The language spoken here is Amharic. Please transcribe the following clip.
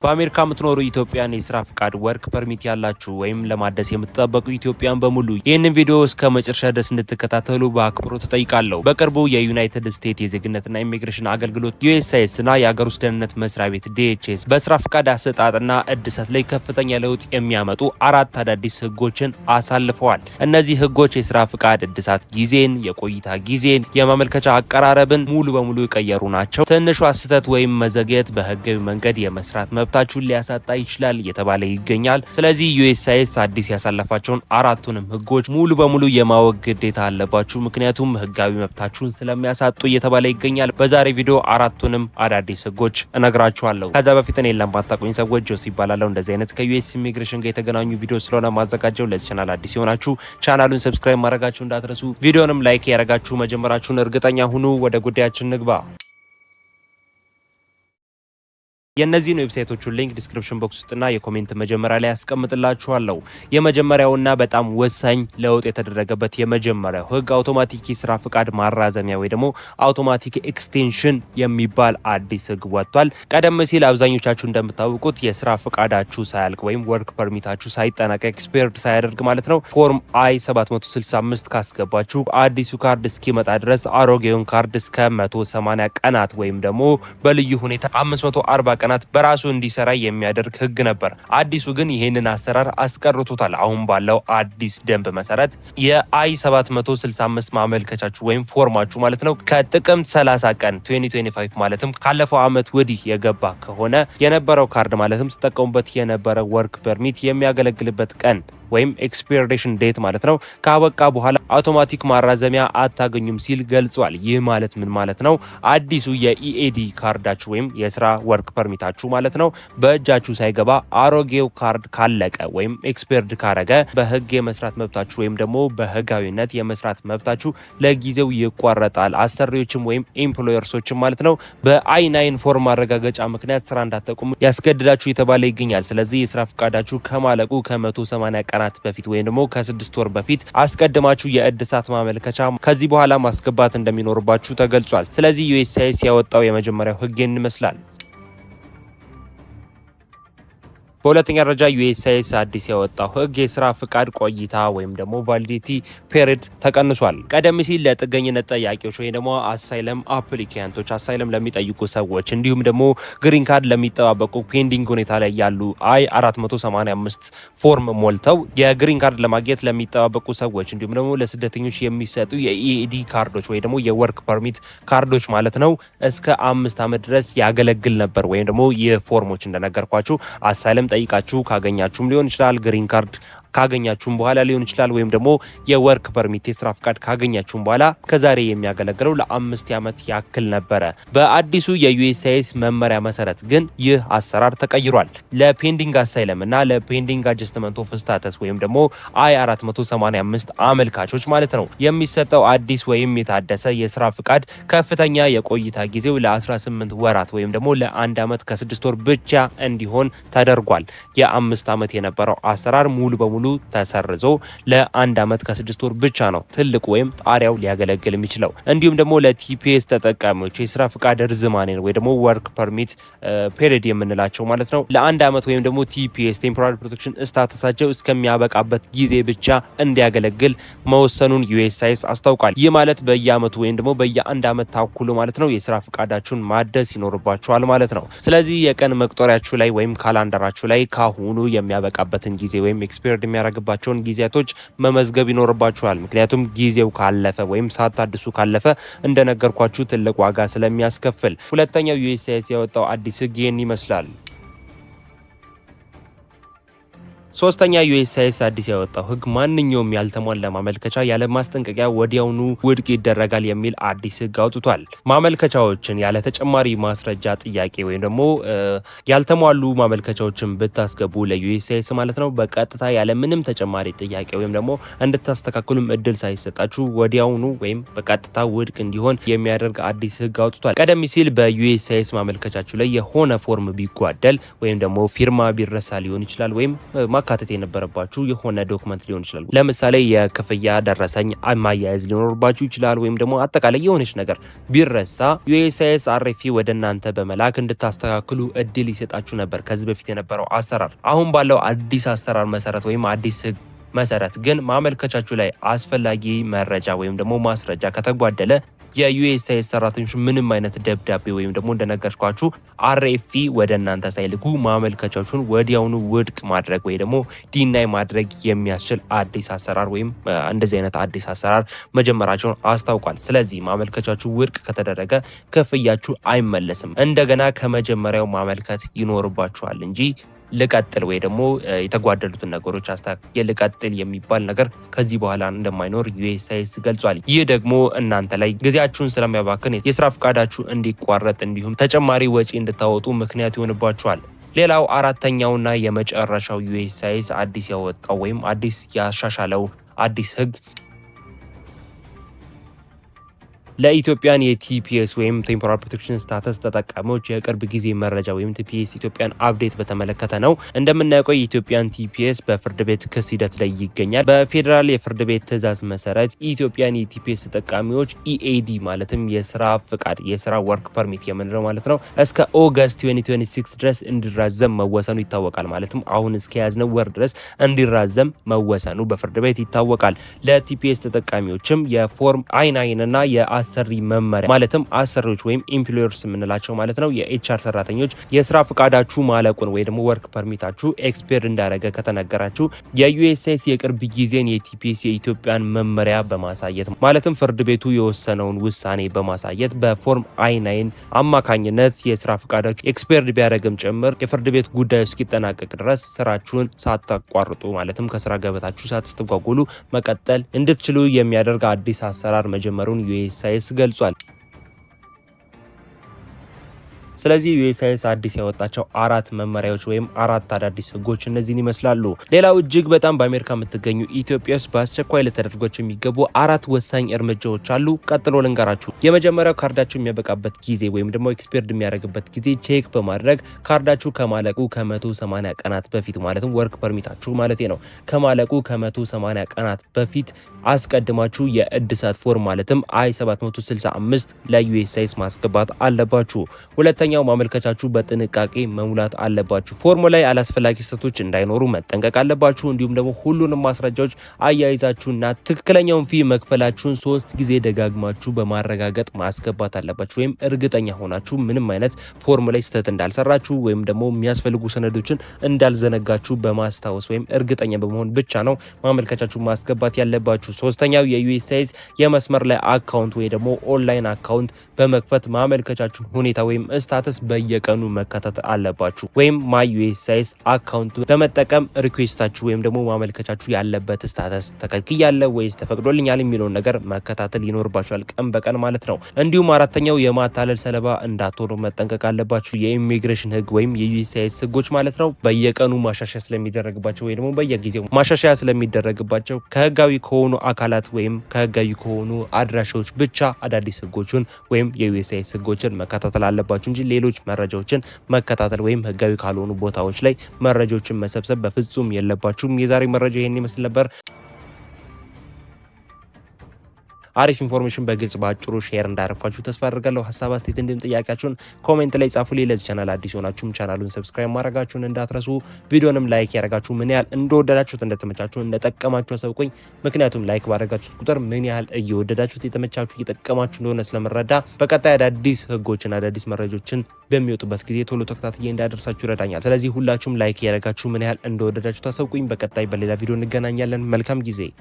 በአሜሪካ የምትኖሩ ኢትዮጵያን የስራ ፍቃድ ወርክ ፐርሚት ያላችሁ ወይም ለማደስ የምትጠበቁ ኢትዮጵያን በሙሉ ይህንን ቪዲዮ እስከ መጨረሻ ድረስ እንድትከታተሉ በአክብሮት ተጠይቃለሁ። በቅርቡ የዩናይትድ ስቴትስ የዜግነትና ኢሚግሬሽን አገልግሎት ዩኤስሲአይኤስ እና የሀገር ውስጥ ደህንነት መስሪያ ቤት ዲኤችኤስ በስራ ፍቃድ አሰጣጥና እድሳት ላይ ከፍተኛ ለውጥ የሚያመጡ 4 አዳዲስ ህጎችን አሳልፈዋል። እነዚህ ህጎች የስራ ፍቃድ እድሳት ጊዜን፣ የቆይታ ጊዜን፣ የማመልከቻ አቀራረብን ሙሉ በሙሉ የቀየሩ ናቸው። ትንሿ ስህተት ወይም መዘግየት በህጋዊ መንገድ የመስራት መብታችሁን ሊያሳጣ ይችላል እየተባለ ይገኛል። ስለዚህ ዩኤስሲአይኤስ አዲስ ያሳለፋቸውን 4ቱንም ህጎች ሙሉ በሙሉ የማወቅ ግዴታ አለባችሁ፣ ምክንያቱም ህጋዊ መብታችሁን ስለሚያሳጡ እየተባለ ይገኛል። በዛሬ ቪዲዮ 4ቱንም አዳዲስ ህጎች እነግራችኋለሁ። ከዛ በፊት እኔ ለማታውቁኝ ሰዎች ጆስ ይባላለሁ። እንደዚህ አይነት ከዩኤስ ኢሚግሬሽን ጋር የተገናኙ ቪዲዮ ስለሆነ ማዘጋጀው። ለዚህ ቻናል አዲስ የሆናችሁ ቻናሉን ሰብስክራይብ ማድረጋችሁ እንዳትረሱ፣ ቪዲዮንም ላይክ ያደረጋችሁ መጀመራችሁን እርግጠኛ ሁኑ። ወደ ጉዳያችን ንግባ። የእነዚህን ዌብሳይቶቹን ሊንክ ዲስክሪፕሽን ቦክስ ውስጥና የኮሜንት መጀመሪያ ላይ ያስቀምጥላችኋለሁ። የመጀመሪያውና በጣም ወሳኝ ለውጥ የተደረገበት የመጀመሪያው ህግ አውቶማቲክ የስራ ፍቃድ ማራዘሚያ ወይ ደግሞ አውቶማቲክ ኤክስቴንሽን የሚባል አዲስ ህግ ወጥቷል። ቀደም ሲል አብዛኞቻችሁ እንደምታውቁት የስራ ፍቃዳችሁ ሳያልቅ ወይም ወርክ ፐርሚታችሁ ሳይጠናቀቅ ኤክስፓየርድ ሳያደርግ ማለት ነው ፎርም አይ 765 ካስገባችሁ አዲሱ ካርድ እስኪመጣ ድረስ አሮጌውን ካርድ እስከ 180 ቀናት ወይም ደግሞ በልዩ ሁኔታ 540 ቀናት በራሱ እንዲሰራ የሚያደርግ ህግ ነበር። አዲሱ ግን ይሄንን አሰራር አስቀርቶታል። አሁን ባለው አዲስ ደንብ መሰረት የአይ 765 ማመልከቻችሁ ወይም ፎርማችሁ ማለት ነው ከጥቅምት 30 ቀን 2025 ማለትም ካለፈው አመት ወዲህ የገባ ከሆነ የነበረው ካርድ ማለትም ተጠቀሙበት የነበረ ወርክ ፐርሚት የሚያገለግልበት ቀን ወይም ኤክስፓየሬሽን ዴት ማለት ነው ካበቃ በኋላ አውቶማቲክ ማራዘሚያ አታገኙም ሲል ገልጿል። ይህ ማለት ምን ማለት ነው? አዲሱ የኢኤዲ ካርዳችሁ ወይም የስራ ወርክ ፐርሚታችሁ ማለት ነው በእጃችሁ ሳይገባ አሮጌው ካርድ ካለቀ ወይም ኤክስፓየርድ ካረገ በህግ የመስራት መብታችሁ ወይም ደግሞ በህጋዊነት የመስራት መብታችሁ ለጊዜው ይቋረጣል። አሰሪዎችም ወይም ኤምፕሎየርሶችም ማለት ነው በአይ9 ፎርም ማረጋገጫ ምክንያት ስራ እንዳትቆሙ ያስገድዳችሁ የተባለ ይገኛል። ስለዚህ የስራ ፍቃዳችሁ ከማለቁ ከ180 ቀናት በፊት ወይም ደግሞ ከ6 ወር በፊት አስቀድማችሁ የእድሳት ማመልከቻ ከዚህ በኋላ ማስገባት እንደሚኖርባችሁ ተገልጿል። ስለዚህ ዩኤስሲአይኤስ ያወጣው የመጀመሪያው ህግ ይመስላል። በሁለተኛ ደረጃ ዩኤስሲአይኤስ አዲስ ያወጣው ህግ የስራ ፍቃድ ቆይታ ወይም ደግሞ ቫሊዲቲ ፔሪድ ተቀንሷል። ቀደም ሲል ለጥገኝነት ጠያቂዎች ወይም ደግሞ አሳይለም አፕሊካንቶች አሳይለም ለሚጠይቁ ሰዎች እንዲሁም ደግሞ ግሪን ካርድ ለሚጠባበቁ ፔንዲንግ ሁኔታ ላይ ያሉ አይ 485 ፎርም ሞልተው የግሪን ካርድ ለማግኘት ለሚጠባበቁ ሰዎች እንዲሁም ደግሞ ለስደተኞች የሚሰጡ የኢኤዲ ካርዶች ወይ ደግሞ የወርክ ፐርሚት ካርዶች ማለት ነው እስከ 5 አመት ድረስ ያገለግል ነበር። ወይም ደግሞ የፎርሞች እንደነገርኳችሁ አሳይለም ጠይቃችሁ ካገኛችሁም ሊሆን ይችላል፣ ግሪን ካርድ ካገኛችሁም በኋላ ሊሆን ይችላል፣ ወይም ደግሞ የወርክ ፐርሚት የስራ ፍቃድ ካገኛችሁም በኋላ ከዛሬ የሚያገለግለው ለ5 ዓመት ያክል ነበረ። በአዲሱ የዩኤስሲአይኤስ መመሪያ መሰረት ግን ይህ አሰራር ተቀይሯል። ለፔንዲንግ አሳይለም እና ለፔንዲንግ አጀስትመንት ኦፍ ስታተስ ወይም ደግሞ አይ 485 አመልካቾች ማለት ነው የሚሰጠው አዲስ ወይም የታደሰ የስራ ፍቃድ ከፍተኛ የቆይታ ጊዜው ለ18 ወራት ወይም ደግሞ ለ1 ዓመት ከ6 ወር ብቻ እንዲሆን ተደርጓል። የ5 ዓመት የነበረው አሰራር ሙሉ በሙሉ ተሰርዞ ለ1 ዓመት ከ6 ወር ብቻ ነው ትልቁ ወይም ጣሪያው ሊያገለግል የሚችለው። እንዲሁም ደግሞ ለቲፒኤስ ተጠቃሚዎች የስራ ፍቃድ ርዝማኔ ወይ ደግሞ ወርክ ፐርሚት ፔሪድ የምንላቸው ማለት ነው ለ1 ዓመት ወይም ደግሞ ቲፒኤስ ቴምፖራሪ ፕሮቴክሽን ስታተሳቸው እስከሚያበቃበት ጊዜ ብቻ እንዲያገለግል መወሰኑን ዩኤስሲአይኤስ አስታውቋል። ይህ ማለት በየአመቱ ወይም ደግሞ በየ1 ዓመት ታኩሉ ማለት ነው የስራ ፍቃዳችሁን ማደስ ይኖርባችኋል ማለት ነው። ስለዚህ የቀን መቁጠሪያችሁ ላይ ወይም ካላንደራችሁ ላይ ካሁኑ የሚያበቃበትን ጊዜ ወይም ኤክስፓየርድ የሚያደርግባቸውን ጊዜያቶች መመዝገብ ይኖርባችኋል። ምክንያቱም ጊዜው ካለፈ ወይም ሳታድሱ ካለፈ እንደነገርኳችሁ ትልቅ ዋጋ ስለሚያስከፍል። ሁለተኛው ዩኤስሲአይኤስ ያወጣው አዲስ ህግ ይህን ይመስላል። ሶስተኛ ዩኤስሲአይኤስ አዲስ ያወጣው ህግ ማንኛውም ያልተሟላ ማመልከቻ ያለ ማስጠንቀቂያ ወዲያውኑ ውድቅ ይደረጋል የሚል አዲስ ህግ አውጥቷል። ማመልከቻዎችን ያለ ተጨማሪ ማስረጃ ጥያቄ ወይም ደግሞ ያልተሟሉ ማመልከቻዎችን ብታስገቡ ለዩኤስሲአይኤስ ማለት ነው በቀጥታ ያለ ምንም ተጨማሪ ጥያቄ ወይም ደግሞ እንድታስተካክሉም እድል ሳይሰጣችሁ ወዲያውኑ ወይም በቀጥታ ውድቅ እንዲሆን የሚያደርግ አዲስ ህግ አውጥቷል። ቀደም ሲል በዩኤስሲአይኤስ ማመልከቻችሁ ላይ የሆነ ፎርም ቢጓደል ወይም ደግሞ ፊርማ ቢረሳ ሊሆን ይችላል ወይም ማካተት የነበረባችሁ የሆነ ዶክመንት ሊሆን ይችላል። ለምሳሌ የክፍያ ደረሰኝ ማያያዝ ሊኖርባችሁ ይችላል። ወይም ደግሞ አጠቃላይ የሆነች ነገር ቢረሳ ዩኤስሲአይኤስ አርኤፍኢ ወደ እናንተ በመላክ እንድታስተካክሉ እድል ይሰጣችሁ ነበር ከዚህ በፊት የነበረው አሰራር። አሁን ባለው አዲስ አሰራር መሰረት ወይም አዲስ ህግ መሰረት ግን ማመልከቻችሁ ላይ አስፈላጊ መረጃ ወይም ደግሞ ማስረጃ ከተጓደለ የዩኤስሲአይኤስ ሰራተኞች ምንም አይነት ደብዳቤ ወይም ደግሞ እንደነገርኳችሁ አርኤፍኢ ወደ እናንተ ሳይልኩ ማመልከቻችሁን ወዲያውኑ ውድቅ ማድረግ ወይ ደግሞ ዲናይ ማድረግ የሚያስችል አዲስ አሰራር ወይም እንደዚህ አይነት አዲስ አሰራር መጀመራቸውን አስታውቋል። ስለዚህ ማመልከቻችሁ ውድቅ ከተደረገ ክፍያችሁ አይመለስም። እንደገና ከመጀመሪያው ማመልከት ይኖርባችኋል እንጂ ልቀጥል ወይ ደግሞ የተጓደሉትን ነገሮች አስተካክዬ ልቀጥል የሚባል ነገር ከዚህ በኋላ እንደማይኖር ዩኤስሲአይኤስ ገልጿል። ይህ ደግሞ እናንተ ላይ ጊዜያችሁን ስለሚያባክን የስራ ፍቃዳችሁ እንዲቋረጥ እንዲሁም ተጨማሪ ወጪ እንድታወጡ ምክንያት ይሆንባችኋል። ሌላው አራተኛውና የመጨረሻው ዩኤስሲአይኤስ አዲስ ያወጣው ወይም አዲስ ያሻሻለው አዲስ ህግ ለኢትዮጵያን የቲፒኤስ ወይም ቴምፖራሪ ፕሮቴክሽን ስታተስ ተጠቃሚዎች የቅርብ ጊዜ መረጃ ወይም ቲፒኤስ ኢትዮጵያን አፕዴት በተመለከተ ነው። እንደምናውቀው የኢትዮጵያን ቲፒኤስ በፍርድ ቤት ክስ ሂደት ላይ ይገኛል። በፌዴራል የፍርድ ቤት ትዕዛዝ መሰረት ኢትዮጵያን የቲፒኤስ ተጠቃሚዎች ኢኤዲ ማለትም የስራ ፍቃድ የስራ ወርክ ፐርሚት የምንለው ማለት ነው እስከ ኦገስት 2026 ድረስ እንዲራዘም መወሰኑ ይታወቃል። ማለትም አሁን እስከ ያዝነው ወር ድረስ እንዲራዘም መወሰኑ በፍርድ ቤት ይታወቃል። ለቲፒኤስ ተጠቃሚዎችም የፎርም አይ9 እና አሰሪ መመሪያ ማለትም አሰሪዎች ወይም ኢምፕሎየርስ የምንላቸው ማለት ነው የኤችአር ሰራተኞች የስራ ፍቃዳችሁ ማለቁን ወይ ደግሞ ወርክ ፐርሚታችሁ ኤክስፓየር እንዳረገ ከተነገራችሁ የዩኤስሲአይኤስ የቅርብ ጊዜን የቲፒኤስ የኢትዮጵያን መመሪያ በማሳየት ማለትም ፍርድ ቤቱ የወሰነውን ውሳኔ በማሳየት በፎርም አይ9 አማካኝነት የስራ ፍቃዳችሁ ኤክስፓየር ቢያደርግም ጭምር የፍርድ ቤት ጉዳዩ እስኪጠናቀቅ ድረስ ስራችሁን ሳታቋርጡ ማለትም ከስራ ገበታችሁ ሳትስተጓጎሉ መቀጠል እንድትችሉ የሚያደርግ አዲስ አሰራር መጀመሩን ዩኤስሲአይኤስ ገልጿል። ስለዚህ ዩኤስሲአይኤስ አዲስ ያወጣቸው አራት መመሪያዎች ወይም አራት አዳዲስ ህጎች እነዚህን ይመስላሉ። ሌላው እጅግ በጣም በአሜሪካ የምትገኙ ኢትዮጵያ ውስጥ በአስቸኳይ ልተደርጓቸው የሚገቡ አራት ወሳኝ እርምጃዎች አሉ። ቀጥሎ ልንገራችሁ። የመጀመሪያው ካርዳችሁ የሚያበቃበት ጊዜ ወይም ደግሞ ኤክስፓየርድ የሚያደርግበት ጊዜ ቼክ በማድረግ ካርዳችሁ ከማለቁ ከ180 ቀናት በፊት ማለትም ወርክ ፐርሚታችሁ ማለት ነው ከማለቁ ከ180 ቀናት በፊት አስቀድማችሁ የእድሳት ፎርም ማለትም አይ765 ለዩኤስሲአይኤስ ማስገባት አለባችሁ። ሁለተኛው ማመልከቻችሁ በጥንቃቄ መሙላት አለባችሁ። ፎርሙ ላይ አላስፈላጊ ስህተቶች እንዳይኖሩ መጠንቀቅ አለባችሁ። እንዲሁም ደግሞ ሁሉንም ማስረጃዎች አያይዛችሁና ትክክለኛውን ፊ መክፈላችሁን 3 ጊዜ ደጋግማችሁ በማረጋገጥ ማስገባት አለባችሁ። ወይም እርግጠኛ ሆናችሁ ምንም አይነት ፎርሙ ላይ ስህተት እንዳልሰራችሁ ወይም ደግሞ የሚያስፈልጉ ሰነዶችን እንዳልዘነጋችሁ በማስታወስ ወይም እርግጠኛ በመሆን ብቻ ነው ማመልከቻችሁ ማስገባት ያለባችሁ። ሶስተኛው የዩኤስሲአይኤስ የመስመር ላይ አካውንት ወይ ደግሞ ኦንላይን አካውንት በመክፈት ማመልከቻችሁ ሁኔታ ወይም ስታተስ በየቀኑ መከታተል አለባችሁ። ወይም ማይ ዩኤስሲአይኤስ አካውንት በመጠቀም ሪኩዌስታችሁ ወይም ደግሞ ማመልከቻችሁ ያለበት ስታተስ ተከልክያለሁ ወይስ ተፈቅዶልኛል የሚለውን ነገር መከታተል ይኖርባችኋል ቀን በቀን ማለት ነው። እንዲሁም አራተኛው የማታለል ሰለባ እንዳትሆኑ መጠንቀቅ አለባችሁ። የኢሚግሬሽን ህግ ወይም የዩኤስሲአይኤስ ህጎች ማለት ነው በየቀኑ ማሻሻያ ስለሚደረግባቸው ወይ ደግሞ በየጊዜው ማሻሻያ ስለሚደረግባቸው ከህጋዊ ከሆኑ አካላት ወይም ከህጋዊ ከሆኑ አድራሻዎች ብቻ አዳዲስ ህጎችን ወይም የዩኤስሲአይኤስ ህጎችን መከታተል አለባችሁ እንጂ ሌሎች መረጃዎችን መከታተል ወይም ህጋዊ ካልሆኑ ቦታዎች ላይ መረጃዎችን መሰብሰብ በፍጹም የለባችሁም። የዛሬ መረጃ ይሄን ይመስል ነበር። አሪፍ ኢንፎርሜሽን በግልጽ ባጭሩ ሼር እንዳረፋችሁ ተስፋ አድርጋለሁ። ሀሳብ አስተያየት እንዲሁም ጥያቄያችሁን ኮሜንት ላይ ጻፉልኝ። ለዚህ ቻናል አዲስ ሆናችሁም ቻናሉን ሰብስክራይብ ማድረጋችሁን እንዳትረሱ። ቪዲዮንም ላይክ ያደረጋችሁ ምን ያህል እንደወደዳችሁት እንደተመቻችሁ እንደጠቀማችሁ አሳውቁኝ። ምክንያቱም ላይክ ባደረጋችሁት ቁጥር ምን ያህል እየወደዳችሁት የተመቻችሁ እየጠቀማችሁ እንደሆነ ስለመረዳ በቀጣይ አዳዲስ ህጎችን አዳዲስ መረጃዎችን በሚወጡበት ጊዜ ቶሎ ተከታትዬ እንዳደርሳችሁ ይረዳኛል። ስለዚህ ሁላችሁም ላይክ ያደረጋችሁ ምን ያህል እንደወደዳችሁ ታሳውቁኝ። በቀጣይ በሌላ ቪዲዮ እንገናኛለን። መልካም ጊዜ